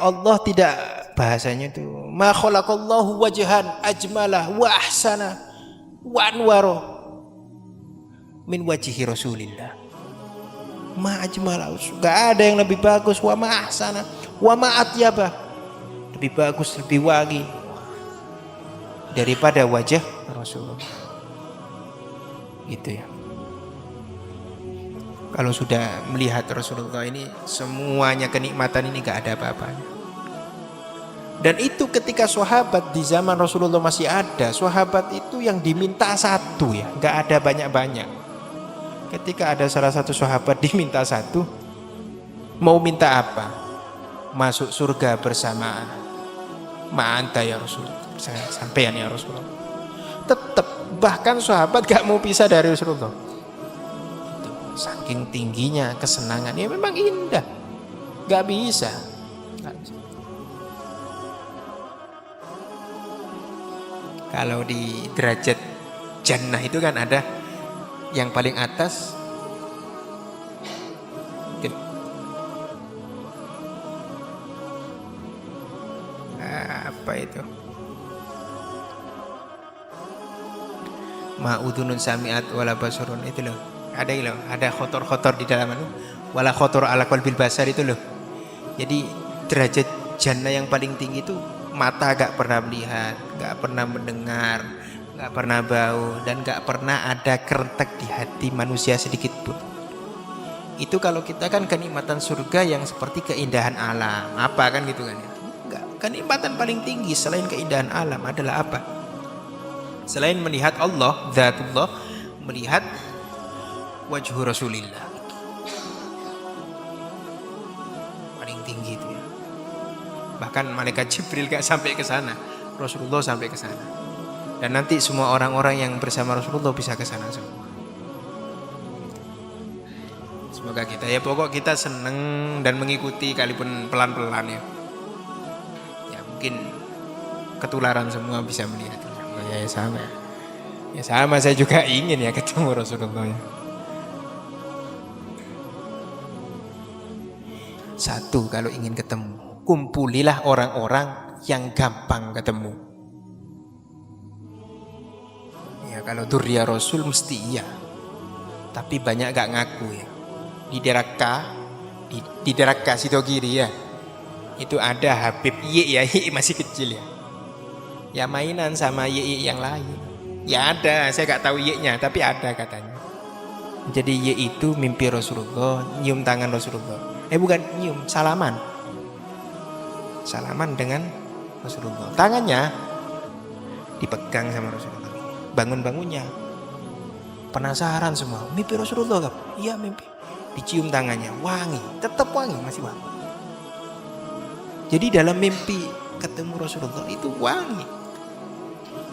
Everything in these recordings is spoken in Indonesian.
Allah tidak, bahasanya itu ma khalaqallahu wajhan ajmalah wa ahsana wa anwaro min wajhi Rasulillah. Ma ajmalah, enggak ada yang lebih bagus, wa ma ahsana wa ma atyaba, lebih bagus, lebih wangi daripada wajah Rasulullah. Gitu ya. Kalau sudah melihat Rasulullah ini, semuanya kenikmatan ini gak ada apa-apanya. Dan itu ketika sahabat di zaman Rasulullah masih ada, sahabat itu yang diminta satu ya, gak ada banyak-banyak. Ketika ada salah satu sahabat diminta satu, mau minta apa? Masuk surga bersamaan. Ma'anta ya Rasulullah, sampean ya Rasulullah. Tetap, bahkan sahabat gak mau pisah dari Rasulullah. Saking tingginya kesenangan, ya memang indah, gak bisa. Kalau di derajat jannah itu kan ada yang paling atas, apa itu, ma'udunun sami'at wala basurun, itu loh. Ada loh, ada khotor-khotor di dalam itu, wala khotor ala qalbil basar, itu loh. Jadi derajat jannah yang paling tinggi itu mata gak pernah melihat, gak pernah mendengar, gak pernah bau, dan gak pernah ada kerentek di hati manusia sedikit pun. Itu kalau kita kan kenikmatan surga yang seperti keindahan alam, apa kan gitu kan? Enggak, kenikmatan paling tinggi selain keindahan alam adalah apa? Selain melihat Allah, zatullah, melihat wajhu Rasulillah, paling tinggi itu ya. Bahkan malaikat Jibril gak sampai ke sana, Rasulullah sampai ke sana. Dan nanti semua orang-orang yang bersama Rasulullah bisa ke sana semua. Semoga kita, ya pokok kita seneng dan mengikuti, kalaupun pelan-pelan ya. Ya mungkin ketularan semua bisa melihat. Ya sama. Ya sama, saya juga ingin ya ketemu Rasulullah ya. Satu, kalau ingin ketemu, kumpulilah orang-orang yang gampang ketemu. Ya kalau Durya Rasul mesti iya, tapi banyak gak ngaku ya. Di daerah Sidogiri ya, itu ada Habib Ye ya, Ye masih kecil ya. Ya mainan sama Ye yang lain. Ya ada, saya gak tahu Ye-nya, tapi ada katanya. Jadi Ye itu mimpi Rasulullah, nyium tangan Rasulullah. Bukan nyium, salaman dengan Rasulullah. Tangannya dipegang sama Rasulullah. Bangun-bangunnya penasaran semua, mimpi Rasulullah kan? Iya mimpi. Dicium tangannya, wangi, tetap wangi, masih wangi. Jadi dalam mimpi ketemu Rasulullah itu wangi.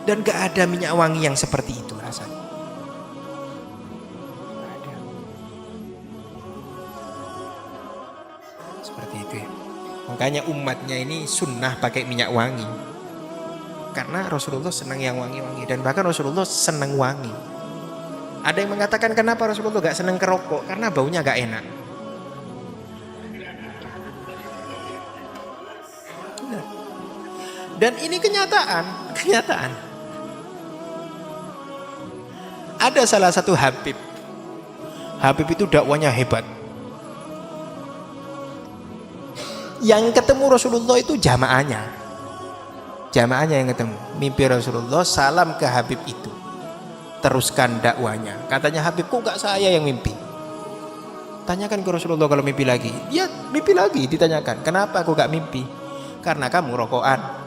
Dan gak ada minyak wangi yang seperti itu rasanya. Seperti itu ya. Makanya umatnya ini sunnah pakai minyak wangi, karena Rasulullah senang yang wangi-wangi, dan bahkan Rasulullah senang wangi. Ada yang mengatakan kenapa Rasulullah gak senang kerokok, karena baunya gak enak. Dan ini kenyataan. Ada salah satu Habib itu dakwanya hebat. Yang ketemu Rasulullah itu jamaahnya yang ketemu, mimpi Rasulullah, salam ke Habib itu, teruskan dakwanya. Katanya Habib, kok gak saya yang mimpi? Tanyakan ke Rasulullah kalau mimpi lagi. Dia mimpi lagi, ditanyakan, kenapa aku gak mimpi? Karena kamu rokokan.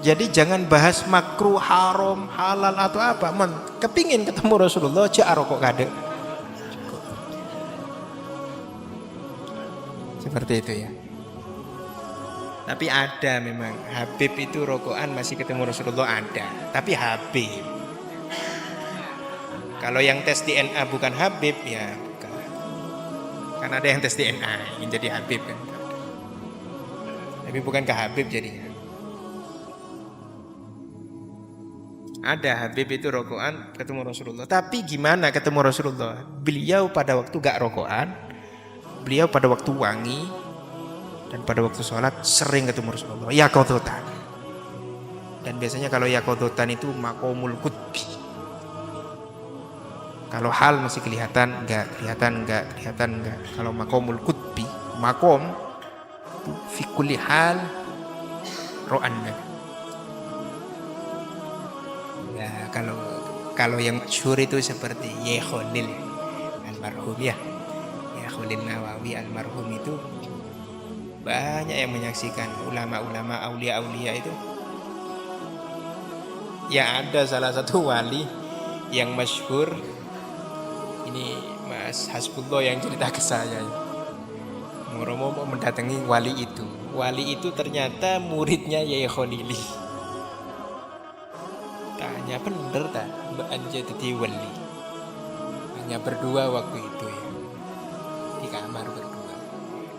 Jadi jangan bahas makruh, haram, halal atau apa. Kepingin ketemu Rasulullah, cek rokok kade. Seperti itu ya. Tapi ada memang Habib itu rokokan masih ketemu Rasulullah, ada. Tapi Habib. Kalau yang tes DNA bukan Habib ya bukan. Karena ada yang tes DNA yang jadi Habib kan. Tapi bukan ke Habib jadinya. Ada Habib itu rokokan ketemu Rasulullah. Tapi gimana ketemu Rasulullah? Beliau pada waktu gak rokokan, beliau pada waktu wangi, dan pada waktu sholat sering ketemu Rasulullah. Yaqodotan. Dan biasanya kalau yaqodotan itu makomul qutbi. Kalau hal masih kelihatan enggak. Kalau makomul qutbi, makom itu fi kulli hal ro'anna. Ya, kalau yang masyhur itu seperti Ye Khalil almarhum ya. Ye Khalil Nawawi almarhum itu banyak yang menyaksikan, ulama-ulama aulia-aulia itu. Ya ada salah satu wali yang masyhur, ini Mas Hasbullah yang cerita ke saya. Moromo mau mendatangi wali itu. Wali itu ternyata muridnya Yai Khalili. Tanya bener tak Mbak Anja jadi wali. Hanya berdua waktu itu ya. Di kamar berdua.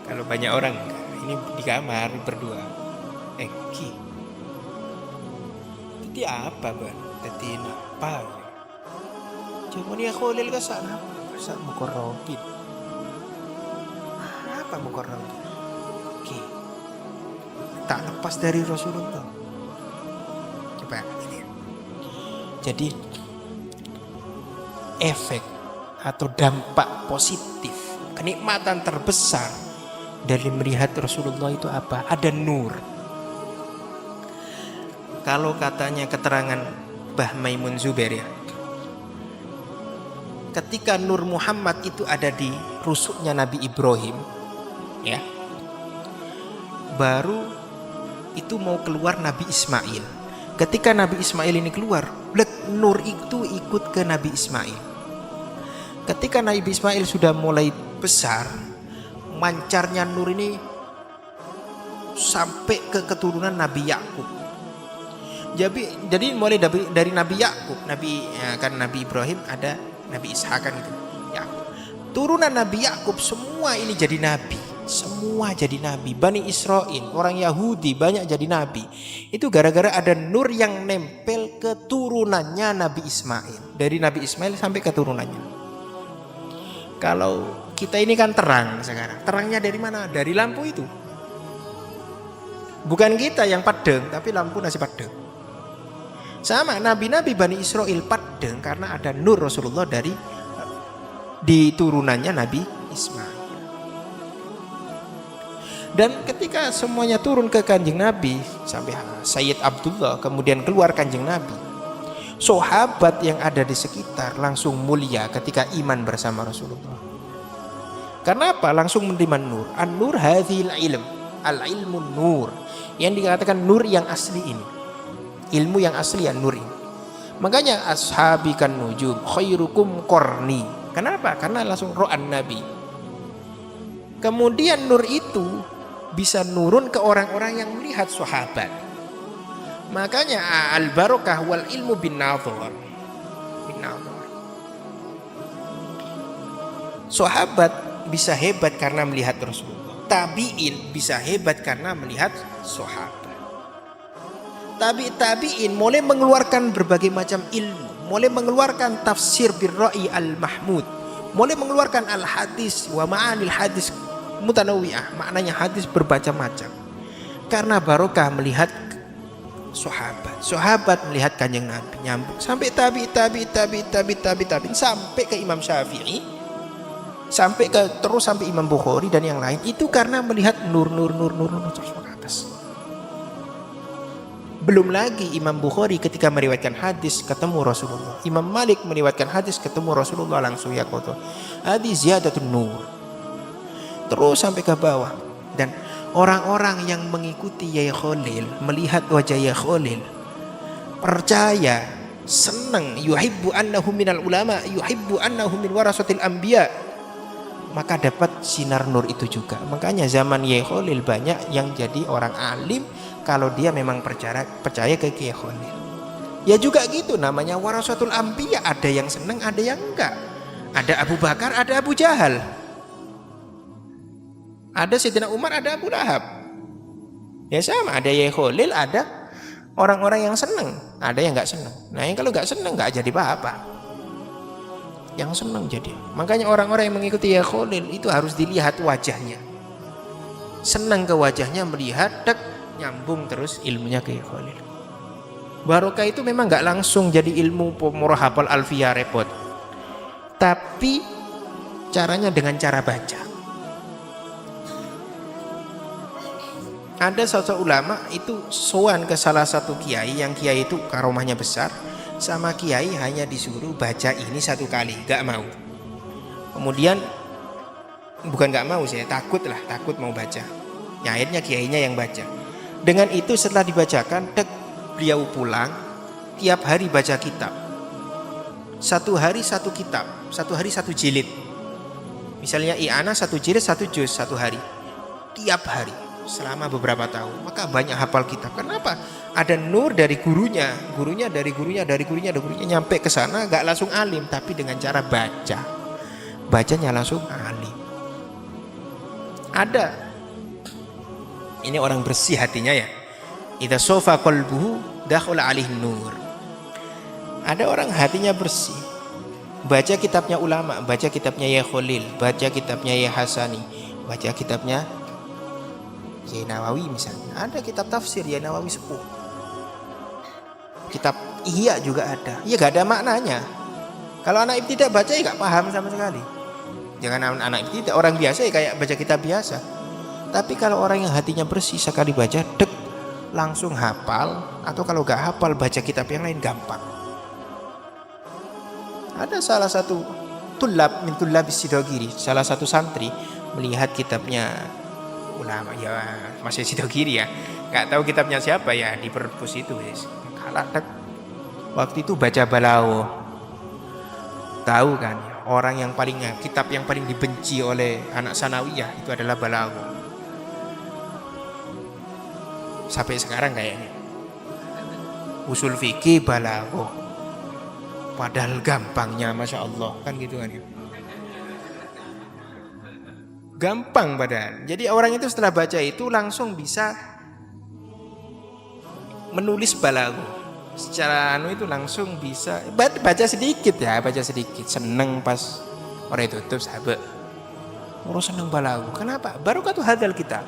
Kalau banyak orang enggak. Ini di kamar berdua. Ki. Jadi apa Bang? Jadi apa? Cuma dia Khalil ke sana. Saat mukorrobin. Apa mukorrobin? Ki. Tak lepas dari Rasulullah. Coba ini. Jadi efek atau dampak positif, kenikmatan terbesar dari melihat Rasulullah itu apa? Ada nur. Kalau katanya keterangan Mbah Maimun Zubair ya, ketika Nur Muhammad itu ada di rusuknya Nabi Ibrahim ya, baru itu mau keluar Nabi Ismail. Ketika Nabi Ismail ini keluar, nur itu ikut ke Nabi Ismail. Ketika Nabi Ismail sudah mulai besar, mancarnya nur ini sampai ke keturunan Nabi Yakub. Jadi mulai dari Nabi Yakub, Nabi Ibrahim ada Nabi Ishak kan gitu. Yakub. Turunan Nabi Yakub semua ini jadi nabi. Semua jadi nabi. Bani Israel, orang Yahudi banyak jadi nabi. Itu gara-gara ada nur yang nempel ke turunannya Nabi Ismail. Dari Nabi Ismail sampai ke turunannya. Kalau kita ini kan terang sekarang. Terangnya dari mana? Dari lampu itu. Bukan kita yang padeng, tapi lampu nasi padeng. Sama nabi-nabi Bani Israel padeng karena ada nur Rasulullah di turunannya Nabi Ismail. Dan ketika semuanya turun ke kanjeng Nabi sampai Sayyid Abdullah, kemudian keluar kanjeng Nabi, sahabat yang ada di sekitar langsung mulia ketika iman bersama Rasulullah. Karena apa? Langsung menerima nur. An-nur hadzal ilm, al-ilmu nur. Yang dikatakan nur yang asli ini. Ilmu yang asli ya nur ini. Makanya ashabi kan nujum khairukum qarni. Kenapa? Karena langsung ro'an Nabi. Kemudian nur itu bisa nurun ke orang-orang yang melihat sahabat. Makanya al-barakah wal ilmu bin nadhar. Sahabat bisa hebat karena melihat Rasulullah. Tabi'in bisa hebat karena melihat sahabat. Tabi'in mulai mengeluarkan berbagai macam ilmu, mulai mengeluarkan tafsir birra'i al-mahmud, mulai mengeluarkan al-hadis wa ma'anil hadis mutanawwi'ah, maknanya hadis bermacam-macam. Karena barokah melihat sahabat melihat kanjeng Nabi, nyambung sampai tabi sampai ke Imam Syafi'i, sampai Imam Bukhari dan yang lain. Itu karena melihat nur terus ke atas. Belum lagi Imam Bukhari ketika meriwayatkan hadis ketemu Rasulullah, Imam Malik meriwayatkan hadis ketemu Rasulullah langsung yaqodo. Hadis ziyadatun nur. Terus sampai ke bawah. Dan orang-orang yang mengikuti Yai Khalil, melihat wajah Yai Khalil, percaya, senang, yuhibbu annahu minal ulama, yuhibbu annahu min warasatil anbiya, maka dapat sinar nur itu juga. Makanya zaman Yai Khalil banyak yang jadi orang alim kalau dia memang percaya ke Yai Khalil. Ya juga gitu, namanya warasatul anbiya, ada yang senang, ada yang enggak. Ada Abu Bakar, ada Abu Jahal. Ada Sayyidina Umar, ada Abu Lahab. Ya sama, ada Yai Khalil, ada orang-orang yang senang, Ada yang nggak senang. Nah yang kalau nggak senang nggak jadi apa-apa. Yang senang jadi. Makanya orang-orang yang mengikuti ya Khalil itu harus dilihat wajahnya. Senang ke wajahnya, melihat dek nyambung terus ilmunya ke ya Khalil. Barokah itu memang nggak langsung jadi ilmu pemurah hafal alfiyah repot. Tapi caranya dengan cara baca. Ada sosok ulama itu sowan ke salah satu kiai, yang kiai itu karomahnya besar, sama kiai hanya disuruh baca ini satu kali, gak mau. Kemudian bukan gak mau, saya takut mau baca. Ya, akhirnya kiainya yang baca. Dengan itu setelah dibacakan, beliau pulang, tiap hari baca kitab. Satu hari satu kitab, satu hari satu jilid. Misalnya I'ana satu jilid satu juz satu hari. Tiap hari selama beberapa tahun, maka banyak hafal kitab. Kenapa? Ada nur dari gurunya nyampe ke sana, gak langsung alim, tapi dengan cara baca. Bacanya langsung alim. Ada. Ini orang bersih hatinya ya. Idza sofa qalbuhu dakhala alaihi nur. Ada orang hatinya bersih. Baca kitabnya ulama, baca kitabnya ya Khalil, baca kitabnya ya Hasani, baca kitabnya ya Nawawi misalnya. Ada kitab tafsir ya Nawawi sepuh. Kitab Ihya juga ada. Ya gak ada maknanya. Kalau anak ibtidak baca ya gak paham sama sekali. Jangan anak ibtidak, orang biasa ya kayak baca kitab biasa. Tapi kalau orang yang hatinya bersih sekali baca langsung hafal, atau kalau gak hafal baca kitab yang lain gampang. Ada salah satu tulab min tulabis Sidogiri, salah satu santri melihat kitabnya ulama ya masih Sidogiri ya, nggak tahu kitabnya siapa ya, di perpus itu guys. Waktu itu baca Balawo, tahu kan orang yang paling kitab yang paling dibenci oleh anak sanawiyah itu adalah Balawo. Sampai sekarang kayaknya usul fikih Balawo. Padahal gampangnya Masya Allah kan gitu kan ya. Gampang padahal. Jadi orang itu setelah baca itu langsung bisa menulis balago. Secara itu langsung bisa baca sedikit ya, baca sedikit. Seneng pas orang itu tutup sahabat. Orang seneng balago. Kenapa? Barokah tuh hadal kita.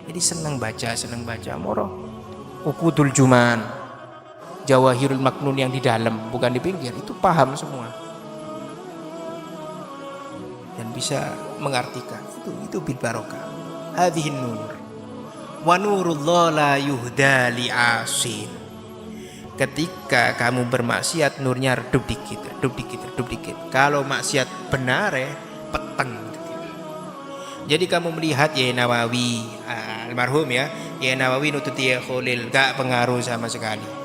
Jadi seneng baca moro. Ukudul Juman, Jawahirul Maknun yang di dalam bukan di pinggir, itu paham semua dan bisa mengartikan. Itu bil barokah. Hadhihin nur wa nurullah la yuhda li'asin. Ketika kamu bermaksiat, nurnya redup dikit. Kalau maksiat benar peteng. Jadi kamu melihat ya Nawawi almarhum ya Nawawi nututi ya Khalil, gak pengaruh sama sekali.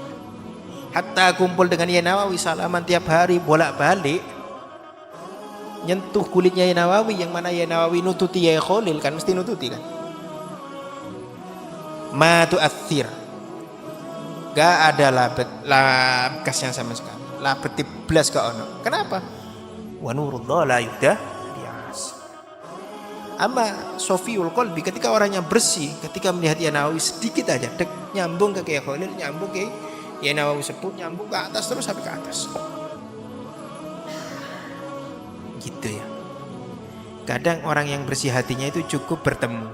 Hatta kumpul dengan ya Nawawi salaman tiap hari bolak-balik, nyentuh kulitnya ya Nawawi, yang mana ya Nawawi nututi ya Khalil kan mesti nututi kan. Ma tu'athir, gak ada labkasnya sama sekali, labet blas gak ono. Kenapa? Wa nurullah la yuhda li'as. Amma sofiul qalbi, ketika orangnya bersih, ketika melihat ya Nawawi sedikit aja nyambung ke ya Khalil, nyambung ke ya Nawawi sebut, nyambung ke atas terus sampai ke atas. Gitu ya. Kadang orang yang bersih hatinya itu cukup bertemu.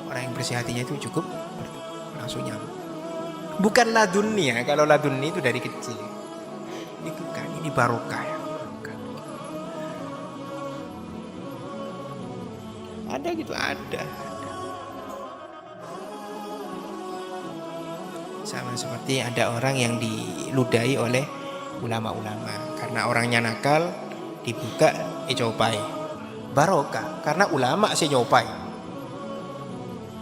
Orang yang bersih hatinya itu cukup bertemu, langsung nyambung. Bukan laduni ya, kalau laduni itu dari kecil. Ini bukan, ini barokah ya. Ada gitu, ada. Sama seperti ada orang yang diludahi oleh ulama-ulama karena orangnya nakal, dibuka copai barokah karena ulama sih nyopai.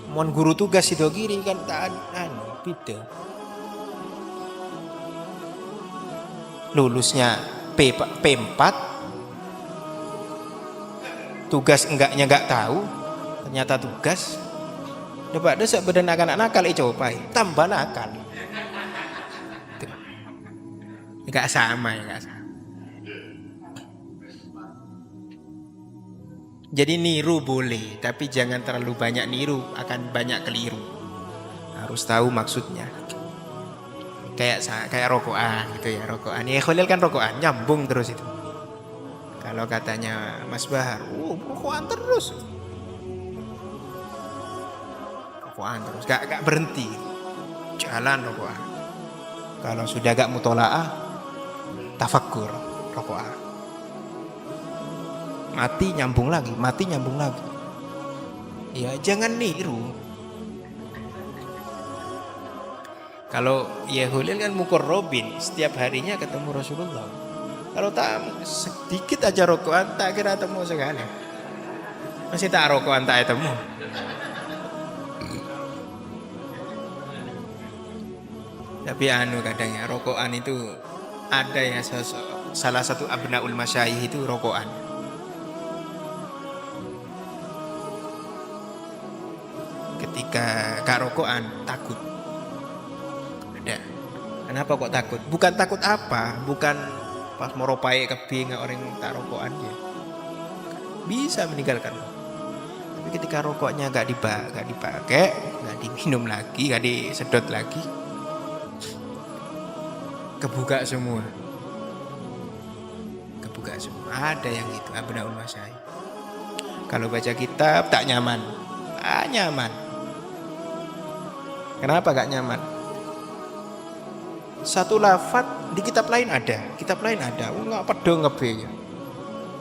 Mon guru tugas Sidogiri kan tak beda. Lulusnya P4, tugas enggaknya enggak tahu, ternyata tugas. Dapat desa badan anak nakal copai, tambah nakal. Enggak sama ya, enggak sama. Jadi niru boleh, tapi jangan terlalu banyak niru, akan banyak keliru. Nah, harus tahu maksudnya. Kayak rokokan gitu ya, rokokan. Ya Khalil kan rokokan, nyambung terus itu. Kalau katanya Mas Bahar, rokokan terus. Rokokan terus, gak berhenti. Jalan rokokan. Kalau sudah gak mutolaah, tafakkur rokokan. Mati nyambung lagi. Ya jangan niru. Kalau Yehulil kan mukorrobin, setiap harinya ketemu Rasulullah. Kalau tak sedikit aja rokokan, tak kira temu sekali. Masih tak rokokan tak temu. Tapi kadang ya rokokan itu ada ya, salah satu abnaul masyayikh itu rokokan. Ketika gak rokokan takut. Kenapa kok takut? Bukan takut apa? Bukan pas mau ropai kebing orang tak rokokan ya. Bisa meninggalkan. Tapi ketika rokoknya gak dipakai, gak diminum lagi, gak disedot lagi, kebuka semua. Ada yang itu abnaul masyayikh. Kalau baca kitab tak nyaman. Nyaman. Kenapa gak nyaman? Satu lafaz di kitab lain ada, nggak pedong ngebenya.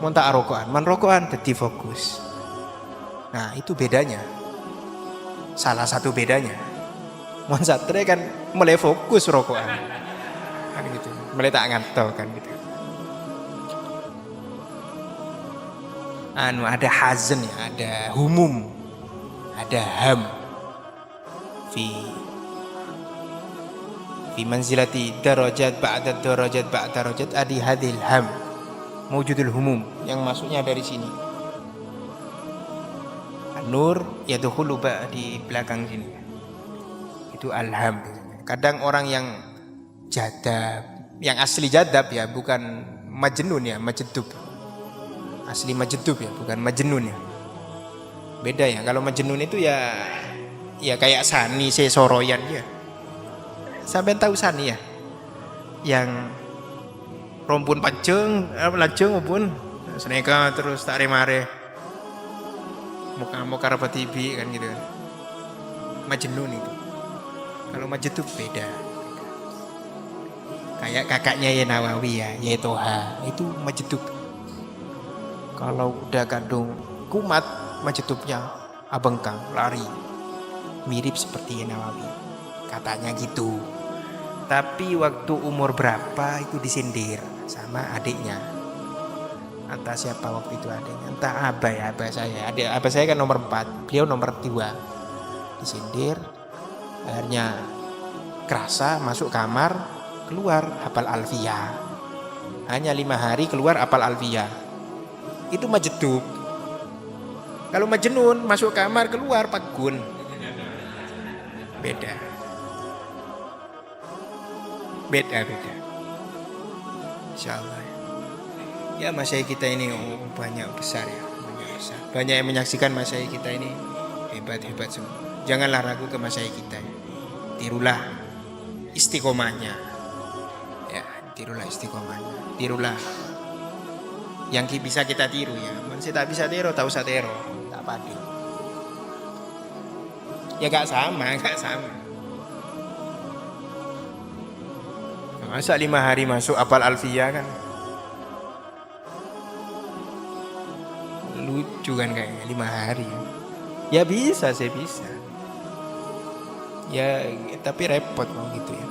Mau tak rokokan, jadi fokus. Nah itu bedanya. Salah satu bedanya. Mau satre kan mulai fokus rokokan, kan gitu. Mulai tak ngantuk kan gitu. Ada hazan ya, ada humum, ada ham. Fi manzilati darajat ba'da darajat adi hadil ham mewujudul humum, yang masuknya dari sini. An-nur yadkhulu di belakang sini. Itu alham. Kadang orang yang jadab, yang asli jadab ya, bukan majnun ya, majdub. Asli majdub ya, bukan majnun ya. Beda ya. Kalau majnun itu ya kayak sani sesoroyan ya. Sampai tahu sani ya, yang rompun paceng, lajeng pun seneka terus tak remare, muka rapat tibi kan gitu. Majnun itu. Kalau majdub beda. Kayak kakaknya ya Nawawi ya, Toha itu majdub. Kalau udah kandung kumat, majdubnya abengkang, lari, mirip seperti ya Nawawi, katanya gitu. Tapi waktu umur berapa itu disindir sama adiknya. Entah siapa waktu itu adiknya, entah abah saya. Abah saya kan nomor 4, beliau nomor 2. Disindir, akhirnya kerasa, masuk kamar, keluar hafal alfiyah. Hanya 5 hari keluar hafal alfiyah. Itu majdub. Kalau majnun, masuk kamar, keluar pakun. Beda. Insyaallah ya, masyayikh kita ini banyak besar ya, banyak yang menyaksikan masyayikh kita ini hebat semua. Janganlah ragu ke masyayikh kita, tirulah istiqomahnya ya, tirulah yang bisa kita tiru ya. Masih tak bisa tiru, tak usah tiru, tak padu ya, gak sama. Masa 5 hari masuk hafal alfiyah kan lucu kan, kayaknya 5 hari ya bisa, saya bisa ya, tapi repot mau gitu ya.